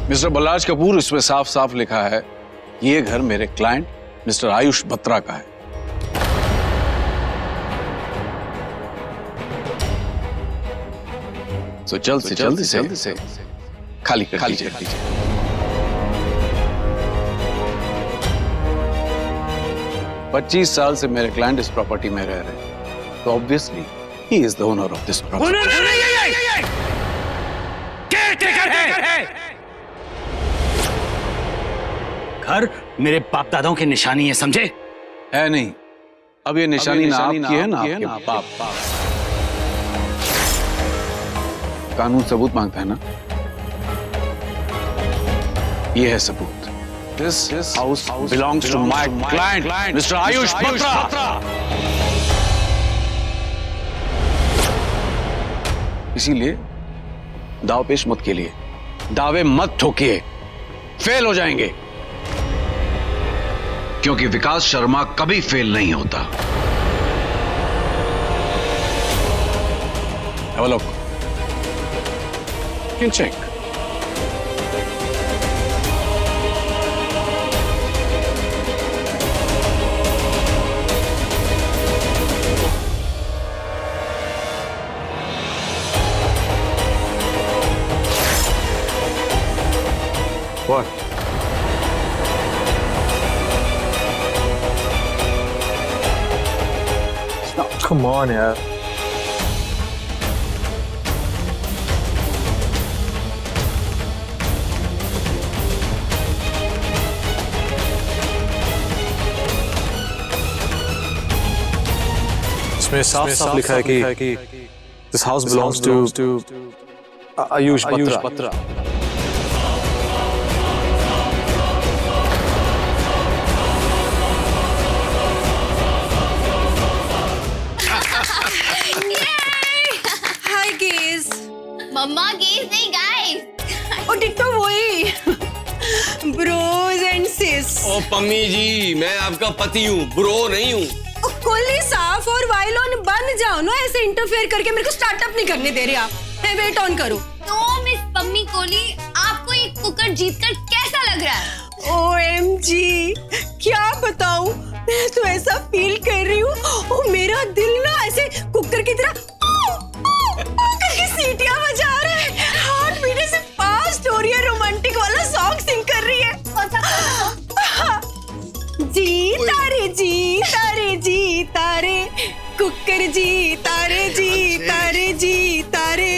Mister Balraj Kapoor, इसमें साफ साफ लिखा है ये घर मेरे क्लाइंट मिस्टर आयुष बत्रा का है। तो जल्दी से खाली कर दीजिए। 25 साल से मेरे क्लाइंट इस प्रॉपर्टी में रह रहे हैं, तो obviously he is the owner of this property. घर मेरे बाप दादाओं की निशानी है, समझे? है नहीं, अब ये निशानी ना आपकी है ना आपके बाप। कानून सबूत मांगता है ना, ये है सबूत। This house belongs to my client, Mr. Ayush Batra. इसीलिए दाव पेश मत खेलिए, दावे मत ठोकिए, फेल हो जाएंगे। क्योंकि विकास शर्मा कभी फेल नहीं होता। Have a look. You can check. What? Come on, यार। इसमें साफ लिखा है कि this house belongs to Ayush Batra. Mamma guess नहीं गाइस। ओ टिट्टो वही bros and sis. Oh Pammi ji, मैं आपका पति हूँ, ब्रो नहीं हूँ। कोली साफ और वाइलोन बन जाओ ना, ऐसे इंटरफेयर करके मेरे को स्टार्टअप नहीं करने दे रहे आप। है वेट ऑन करो। तो मिस पम्मी कोली, आपको ये कुकर जीतकर कैसा लग रहा है? OMG, क्या बताऊं, मैं तो ऐसा फील कर रही हूँ, ओ मेरा दिल ना ऐसे कुकर की तरह करके सीटियां बजा रहा है, हार्ट बीट से फास्ट हो रही है, रोमांटिक वाला सॉन्ग सिंग कर रही है। जी तारे जी तारे जी तारे कुकर जी तारे जी तारे जी तारे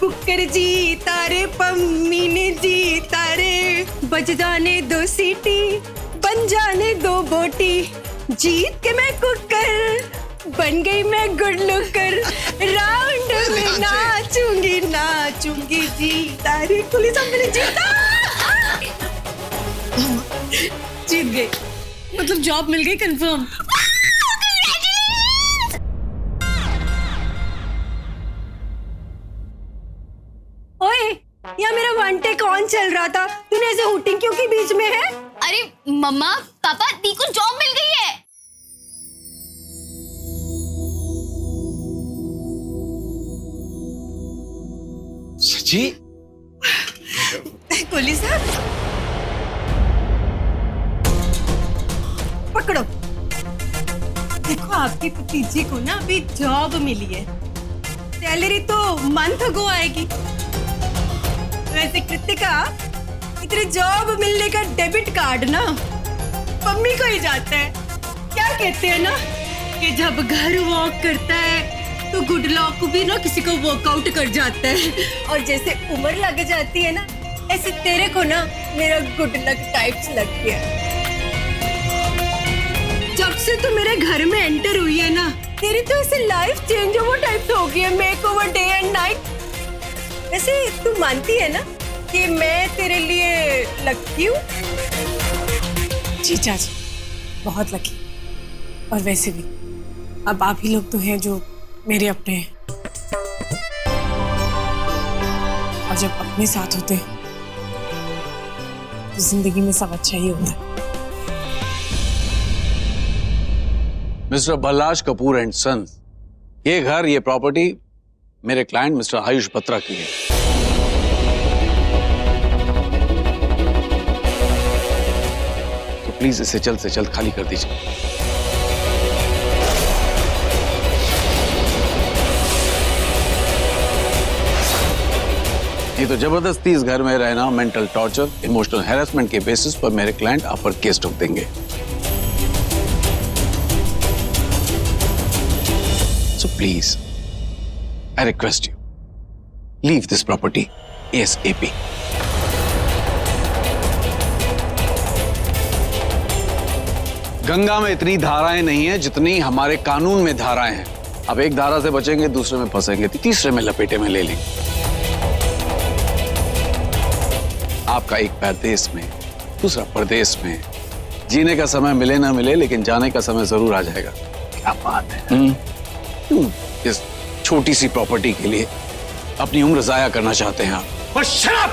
कुकर जी तारे पम्मी ने जी तारे बज जाने दो सीटी बन जाने दो बोटी जीत के मैं कुकर बन गई मैं गुड लुकर राउंड में नाचूंगी जी तारे कुली सब मैंने जीता। जीत गई, मतलब जॉब मिल गई कंफर्म। ओए, यहाँ मेरा वन टेक ऑन चल रहा था, तूने ऐसे हुटिंग क्यों की बीच में है? अरे मम्मा पापा, दी को जॉब मिल गई है। सच्ची? कुली साहब पकड़ो, देखो आपके भतीजे को ना अभी जॉब मिली है, सैलरी तो मंथ अगो आएगी। वैसे कृतिका, इतने जॉब मिलने का डेबिट कार्ड ना मम्मी को ही जाता है। क्या कहते हैं ना कि जब घर वॉक करता है तो गुड लक भी ना किसी को वर्कआउट कर जाता है, और जैसे उम्र लग जाती है ना, ऐसे तेरे को ना मेरा गुड लक टाइप्स लग गया। जब से तू मेरे घर में एंटर हुई है ना, तेरी तो ऐसे लाइफ चेंज ओवर टाइप्स हो गई है, make over day and night. वैसे तू मानती है ना कि मैं तेरे लिए लकी हूँ? जी चाची, बहुत लकी। और वैसे भी अब आप ही लोग तो हैं जो मेरे अपने हैं, और जब अपने साथ होते हैं तो जिंदगी में सब अच्छा ही होता है। मिस्टर बलराज कपूर एंड सन, ये घर, ये प्रॉपर्टी मेरे क्लाइंट मिस्टर आयुष बत्रा की है। प्लीज इसे जल्द से जल्द खाली कर दीजिए। ये तो जबरदस्ती इस घर में रहना मेंटल टॉर्चर, इमोशनल हैरेसमेंट के बेसिस पर मेरे क्लाइंट आप पर केस ठोक देंगे। So please I request you, leave this property ASAP। Ganga में इतनी धाराएं नहीं है जितनी हमारे कानून में धाराएं हैं। अब एक धारा से बचेंगे, दूसरे में फंसेंगे, तीसरे में लपेटे में ले लेंगे। आपका एक पैर देश में, दूसरा परदेश में। जीने का समय मिले ना मिले, लेकिन जाने का समय जरूर आ जाएगा। क्या बात है। क्यों इस छोटी सी प्रॉपर्टी के लिए अपनी उम्र जाया करना चाहते हैं आप? और शराब!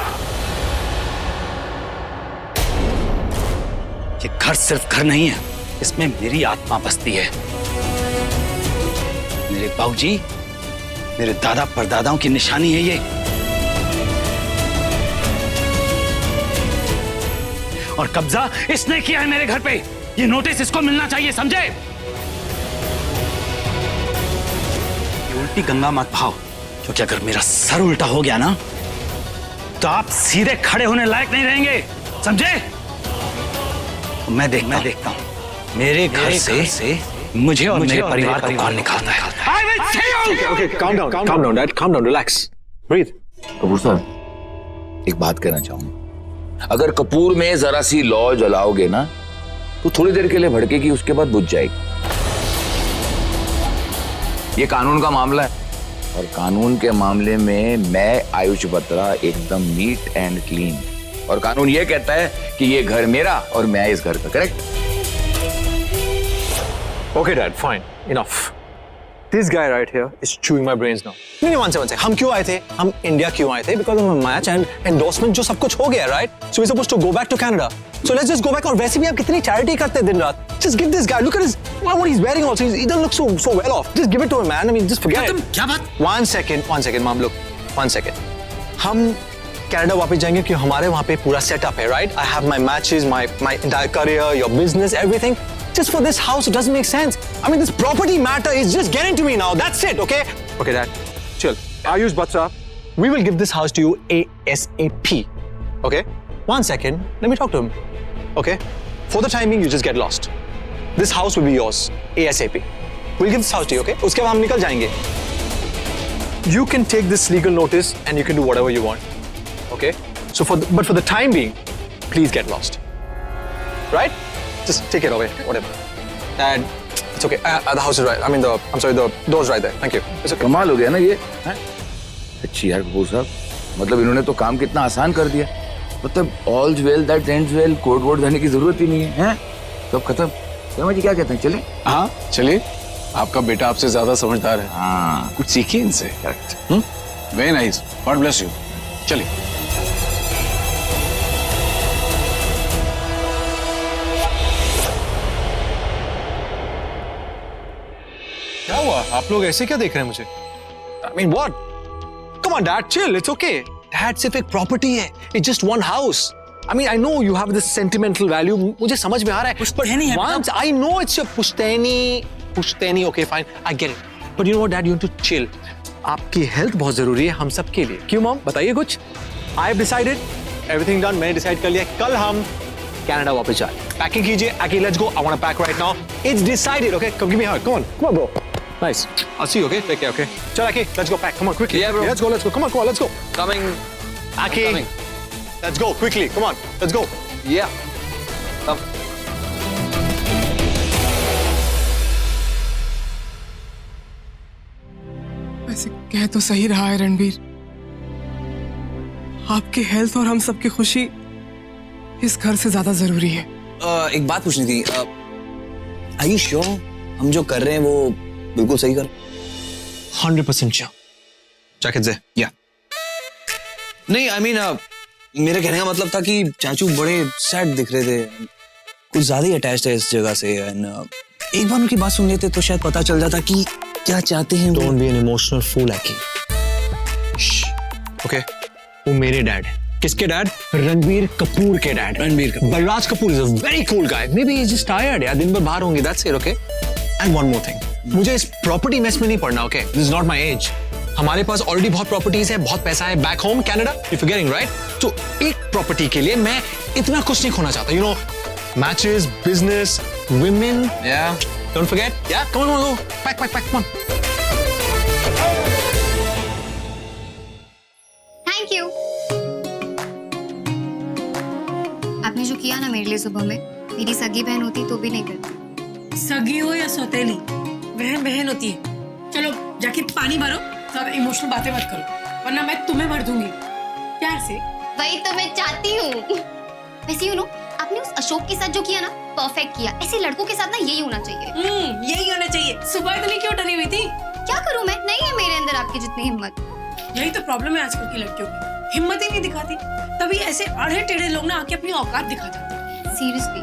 ये घर सिर्फ घर नहीं है, इसमें मेरी आत्मा बसती है। मेरे बाबूजी, मेरे दादा परदादाओं की निशानी है ये। और कब्जा इसने किया है मेरे घर पे। ये नोटिस इसको मिलना चाहिए, समझे? ये उल्टी गंगा मत भाव, क्योंकि अगर मेरा सर उल्टा हो गया ना तो आप सीधे खड़े होने लायक नहीं रहेंगे, समझे? तो मैं देखता हूँ मेरे घर से मुझे और मेरे परिवार को कौन निकालता है। Okay, calm down, Dad. Calm down, relax. Breathe. Kapoor साहब, एक बात कहना चाहूंगा। अगर कपूर में जरा सी लौ जलाओगे ना तो थोड़ी देर के लिए भड़केगी, उसके बाद बुझ जाएगी। ये कानून का मामला है, और कानून के मामले में मैं आयुष बत्रा एकदम नीट एंड क्लीन। और कानून ये कहता है कि ये घर मेरा और मैं इस घर का। Correct? Okay, Dad. Fine. Enough. This guy right here is chewing my brains now. नहीं, one second. हम क्यों आए थे? हम इंडिया क्यों आए थे? Because of a match and endorsement जो सब कुछ हो गया, right? So we're supposed to go back to Canada. So let's just go back. और वैसे भी आप कितनी charity करते हैं दिन रात. Just give this guy. Look at his what he's wearing also. He doesn't look so well off. Just give it to him, man. I mean, just forget it. क्या बात? One second, mom. Look, 1 second. हम Canada वापस जाएंगे क्योंकि हमारे वहाँ पे पूरा सेटअप है, right? I have my matches, my entire career, your business, everything. Just for this house, it doesn't make sense. I mean, this property matter is just getting to me now. That's it, okay? Okay, Dad. Chill. Ayush Batra, we will give this house to you ASAP. Okay? 1 second. Let me talk to him. Okay? For the time being, you just get lost. This house will be yours ASAP. We'll give this house to you, okay? उसके बाद हम निकल जाएंगे. You can take this legal notice and you can do whatever you want. Okay? So but for the time being, please get lost. Right? Just take it away, whatever. Dad, it's okay. The house is right. I mean, the door's right there. Thank you. It's okay. कमाल हो गया ना ये, हैं? अच्छी यार कपूर साहब, मतलब इन्होंने तो काम कितना आसान कर दिया। मतलब all's well that ends well, code वोड जाने की जरूरत ही नहीं है, हैं? सब खत्म। शर्मा जी क्या कहते हैं, चले? हाँ चलिए, आपका बेटा आपसे ज्यादा समझदार है। हाँ, कुछ सीखिए इनसे। Very nice, God bless you. चलिए। क्या हुआ? आप लोग ऐसे क्या देख रहे हैं मुझे? I mean, what? Come on, Dad, chill. It's okay. Dad, सिर्फ एक प्रॉपर्टी है. It's just one house. I mean, I know you have this sentimental value. मुझे समझ में आ रहा है. पुश्तैनी है, Once I know it's your पुश्तैनी. Okay, fine. I get it. But you know what, Dad? You need to chill. आपकी health बहुत जरूरी है हम सब के लिए. क्यों मॉम? बताइए कुछ. I've decided. Everything done. मैंने डिसाइड कर लिया. कल हम कनाडा वापस जाए. पैकिंग कीजिए. Okay, let's go. I want to pack right now. It's decided. Okay, come give me a hug. Come on, bro. Nice. I'll see you, okay? Take care, okay? Chal, Aki, let's go pack. Come on, quickly. Yeah, bro. Let's go. Come on, let's go. Coming. Aki, Coming. let's go, quickly. Come on, let's go. Yeah. Come. वैसे कह तो सही रहा है रणबीर, आपकी health और हम सबकी खुशी इस घर से ज्यादा जरूरी है। एक बात पूछनी थी, are you sure हम जो कर रहे हैं वो बिल्कुल सही कर? 100% sure. Jacket से. Yeah. नहीं, I mean, मेरे कहने का मतलब था कि चाचू बड़े सैड दिख रहे थे, कुछ ज्यादा ही अटैच्ड है इस जगह से, एंड एक बार उनकी बात सुन लेते तो शायद पता चल जाता कि क्या चाहते हैं। Don't be an emotional fool, Aki. Okay? वो मेरे डैड है, किसके डैड? रणबीर कपूर के dad. Ranbir Kapoor. Balraj Kapoor is a very cool guy. May be he is just tired यार, दिन भर बाहर होंगे, that's it, okay? And one more thing, मुझे इस प्रॉपर्टी मेस में नहीं पड़ना, okay? This is not my age. हमारे पास ऑलरेडी बहुत प्रॉपर्टीज है, बहुत पैसा है back home Canada, you forgetting, right? तो एक प्रॉपर्टी के लिए मैं इतना कुछ नहीं खोना चाहता, you know, matches, business, women, Yeah. don't forget, yeah, come on, pack, come on. Thank you. आपने जो किया ना मेरे लिए सुबह में, मेरी सगी बहन होती तो भी नहीं करती। सगी हो या सौतेली, बहन बहन होती है। चलो जाके पानी भरो, ज्यादा इमोशनल बातें मत करो, वरना मैं तुम्हें भर दूंगी प्यार से। वही तो मैं चाहती हूँ। वैसे यू नो, आपने उस अशोक के साथ जो किया ना, परफेक्ट किया। ऐसे लड़कों के साथ ना यही होना चाहिए। यही होना चाहिए। सुबह इतनी क्यों डरी हुई थी? क्या करूँ मैं, नहीं है मेरे अंदर आपकी जितनी हिम्मत। यही तो प्रॉब्लम है आजकल की लड़कियों की, हिम्मत ही नहीं दिखाती। तभी ऐसे आड़े टेढ़े लोग ना आके अपनी औकात दिखा जाते हैं। सीरियसली,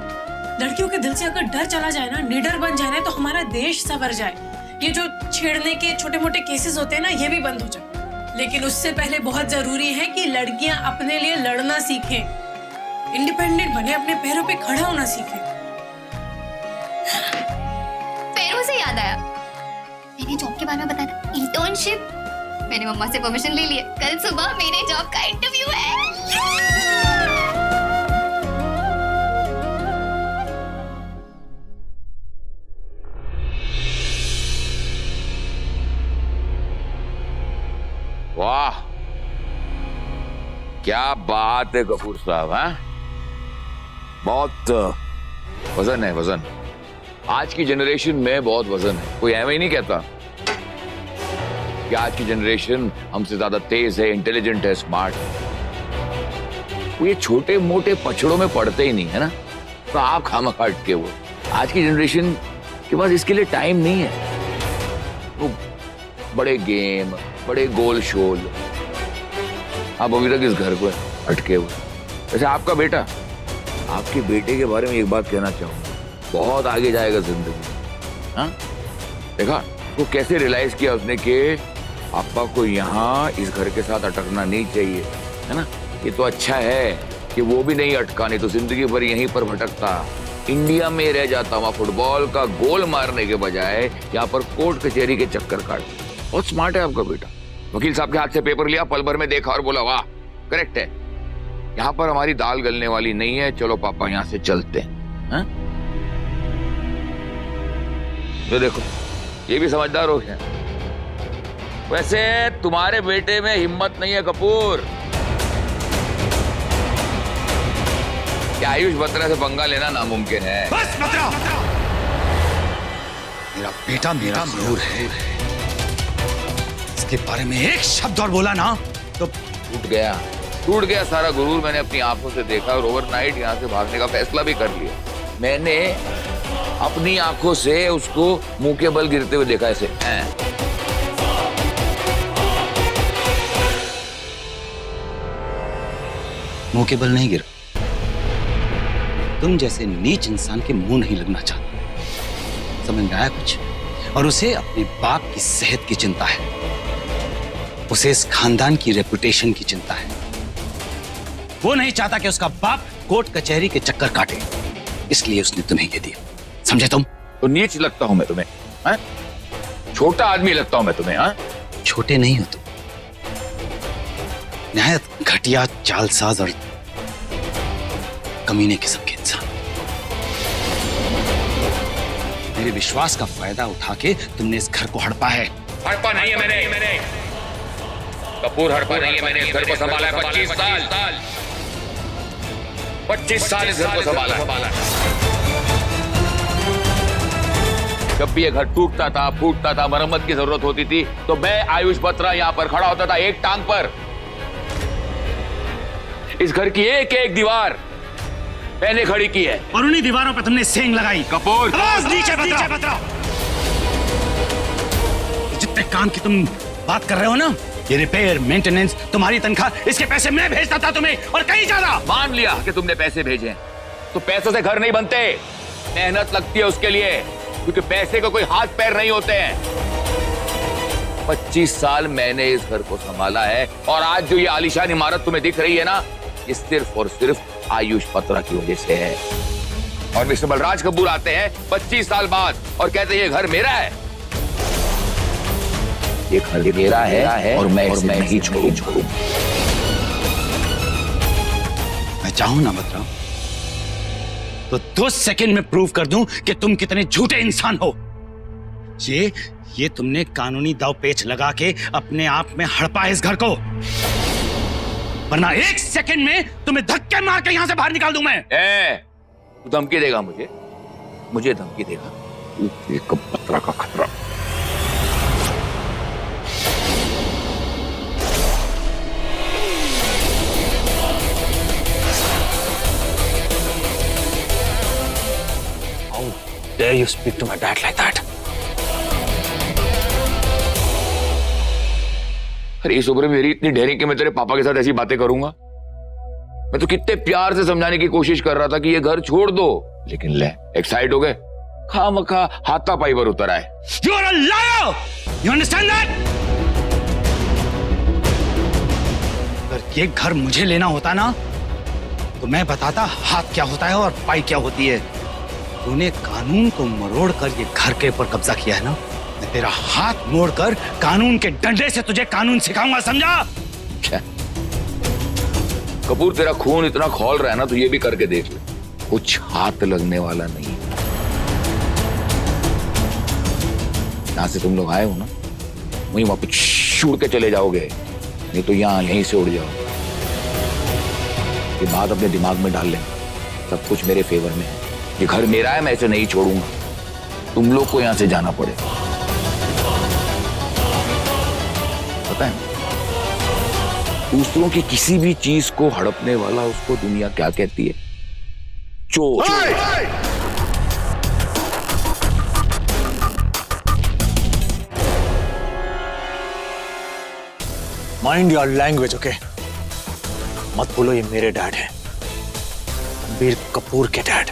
लड़कियों के दिल से अगर डर चला जाए ना, निडर बन जाए ना, तो हमारा देश संवर जाए। ये जो छेड़ने के छोटे मोटे केसेस होते हैं ना, ये भी बंद हो जाए। लेकिन उससे पहले बहुत जरूरी है कि लड़कियां अपने लिए लड़ना सीखें, इंडिपेंडेंट बने, अपने पैरों पे खड़ा होना सीखें। पैरों से याद आया, मैंने जॉब के बारे में बताया था, इंटर्नशिप। मैंने मम्मा से परमिशन ले ली है, कल सुबह मेरे जॉब का इंटरव्यू है। वाह, क्या बात है कपूर साहब, हैं? बहुत वजन है, वजन। आज की जनरेशन में बहुत वजन है। कोई ऐਵੇਂ ही नहीं कहता कि आज की जनरेशन हमसे ज्यादा तेज है, इंटेलिजेंट है, स्मार्ट है। ये छोटे मोटे पछड़ों में पड़ते ही नहीं है ना, तो आप खामखा अटके वो। आज की जनरेशन के पास इसके लिए टाइम नहीं है। वो बड़े गेम, बड़े गोल शोल। आप अभी तक इस घर को अटके हुए। वैसे आपका बेटा, आपके बेटे के बारे में एक बात कहना चाहूंगा, बहुत आगे जाएगा जिंदगी। हाँ, देखा वो कैसे रियलाइज किया उसने कि पापा को यहाँ इस घर के साथ अटकना नहीं चाहिए, है ना? ये तो अच्छा है कि वो भी नहीं अटका, नहीं तो जिंदगी भर यहीं पर भटकता, इंडिया में रह जाता। वहां फुटबॉल का गोल मारने के बजाय यहाँ पर कोर्ट कचहरी के चक्कर काटता। बहुत स्मार्ट है आपका बेटा। वकील साहब के हाथ से पेपर लिया, पल भर में देखा और बोला वाह, करेक्ट है, यहाँ पर हमारी दाल गलने वाली नहीं है, चलो पापा यहाँ से चलते हैं। तो देखो, ये भी समझदार हो गया। वैसे तुम्हारे बेटे में हिम्मत नहीं है कपूर। क्या आयुष बत्रा से पंगा लेना नामुमकिन है? बस बत्रा! मेरा बेटा मेरा गुरूर है, इसके बारे में एक शब्द और बोला ना तो टूट गया सारा गुरूर। मैंने अपनी आंखों से देखा और ओवरनाइट यहाँ से भागने का फैसला भी कर लिया। मैंने अपनी आंखों से उसको मुंह के बल गिरते हुए देखा ऐसे। मुंह के बल नहीं गिरा, तुम जैसे नीच इंसान के मुंह नहीं लगना चाहता। समझ में आया कुछ? और उसे अपने बाप की सेहत की चिंता है, उसे इस खानदान की रेपुटेशन की चिंता है। वो नहीं चाहता कि उसका बाप कोर्ट कचहरी के चक्कर काटे, इसलिए उसने तुम्हें ये दिया। समझे तुम? तो नीच लगता हूं मैं तुम्हें? है? छोटा आदमी लगता हूं मैं तुम्हें? हा? छोटे नहीं हो तुम, निहायत घटिया, चालसाज और कमीने किस्म के इंसान। मेरे विश्वास का फायदा उठा के तुमने इस घर को हड़पा है। हड़पा नहीं है मैंने कपूर, हड़पा नहीं है मैंने। इस घर को संभाला है 25 साल। 25 साल इस घर को संभाला। जब भी ये घर टूटता था, फूटता था, मरम्मत की जरूरत होती थी, तो मैं आयुष बत्रा यहाँ पर खड़ा होता था एक टांग पर। इस घर की एक एक दीवार मैंने खड़ी की है और उन्हीं दीवारों पर तुमने सेंग लगाई। कपूर, आवाज नीचे बत्रा। जितने काम की तुम बात कर रहे हो ना, ये रिपेयर, मेंटेनेंस, तुम्हारी तनख्वाह, इसके पैसे मैं भेजता था तुम्हें, और कहीं ज्यादा। मान लिया कि तुमने पैसे भेजे, तो पैसों से घर नहीं बनते, मेहनत लगती है उसके लिए, क्योंकि पैसे को कोई हाथ पैर नहीं होते हैं। 25 साल मैंने इस घर को संभाला है, और आज जो ये आलीशान इमारत तुम्हें दिख रही है ना, ये सिर्फ और सिर्फ आयुष पत्रा की वजह से है। और मिस्टर बलराज कपूर आते हैं 25 साल बाद और कहते हैं ये घर मेरा है। ये घर मेरा है और मैं इसे नहीं छोड़ूं। मैं चाहूं ना बतराओ तो 2 सेकंड में प्रूव कर दूं कि तुम कितने झूठे इंसान हो। ये तुमने कानूनी दाव पेच लगा के अपने आप में हड़पा है इस घर को, वरना 1 सेकंड में तुम्हें धक्के मार के यहां से बाहर निकाल दूं मैं। तू धमकी देगा मुझे धमकी देगा? एक पत्रा का खतरा। How dare you speak to my dad like that? अरे इस उम्र में मेरी इतनी डेयरिंग कि मैं तेरे पापा के साथ ऐसी बातें करूंगा? मैं तो कितने प्यार से समझाने की कोशिश कर रहा था कि ये घर छोड़ दो, लेकिन ले एक्साइट हो गए, खामखा हाथापाई पर उतर आए। You are a liar! You understand that? अगर ये घर मुझे लेना होता ना तो मैं बताता हाथ क्या होता है और पाई क्या होती है। तूने कानून को मरोड़ कर ये घर के ऊपर कब्जा किया है ना, मैं तेरा हाथ मोड़कर कानून के डंडे से तुझे कानून सिखाऊंगा, समझा? क्या कपूर, तेरा खून इतना खौल रहा है ना, तो ये भी करके देख ले, कुछ हाथ लगने वाला नहीं। यहां से तुम लोग आए हो ना, वहीं वापस उड़ के चले जाओगे, नहीं तो यहीं से उड़ जाओ। ये बात अपने दिमाग में डाल लेना, सब कुछ मेरे फेवर में है। ये घर मेरा है, मैं इसे नहीं छोड़ूंगा। तुम लोग को यहां से जाना पड़ेगा, पता है? दूसरों की किसी भी चीज को हड़पने वाला उसको दुनिया क्या कहती है? चोर। Mind your language, okay? मत बोलो ये मेरे डैड हैं, रणबीर कपूर के डैड।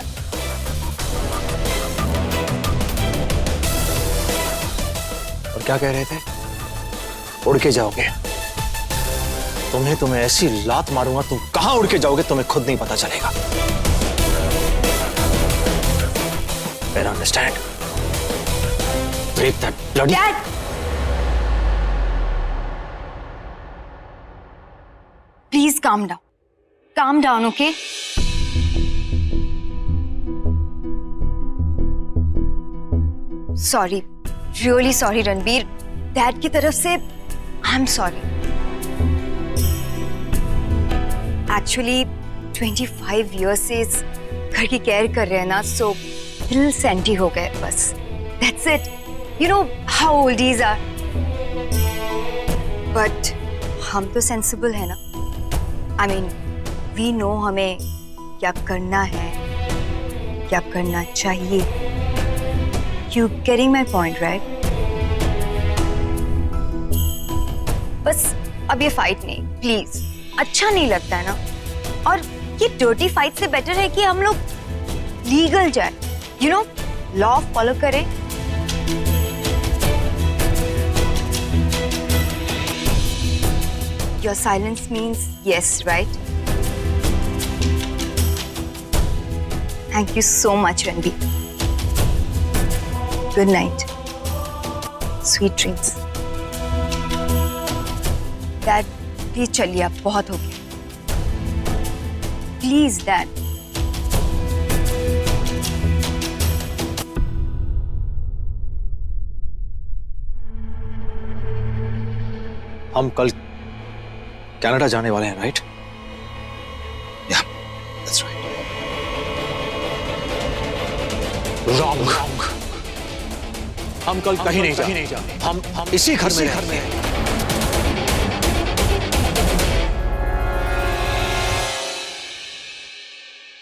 और क्या कह रहे थे? उड़ के जाओगे? तुम्हें ऐसी लात मारूंगा, तुम कहां उड़ के जाओगे तुम्हें खुद नहीं पता चलेगा। Better understand? Break that bloody... Dad! Please calm down. Calm down, okay? Sorry. Really sorry, Ranbir. Dad की तरफ से I'm sorry. Actually, 25 years से इस घर की केयर कर रहे हैं ना, so दिल सेंटी हो गए बस. That's it. You know how oldies are. But हम तो sensible है ना. I mean, we know हमें क्या करना है, क्या करना चाहिए. You getting my point, right? बस अब ये फाइट नहीं, प्लीज. अच्छा नहीं लगता है ना. और ये डर्टी फाइट से बेटर है कि हम लोग लीगल जाए, यू नो, लॉ फॉलो करें. Your silence means yes, right? Thank you so much, Ranbir. Good night. Sweet dreams. Dad, please चलिए, आप बहुत हो गया. Please, Dad. हम कल कनाडा जाने वाले हैं, right? Yeah, that's right. Wrong. हम कल कहीं नहीं जाएंगे. हम इसी घर में हैं.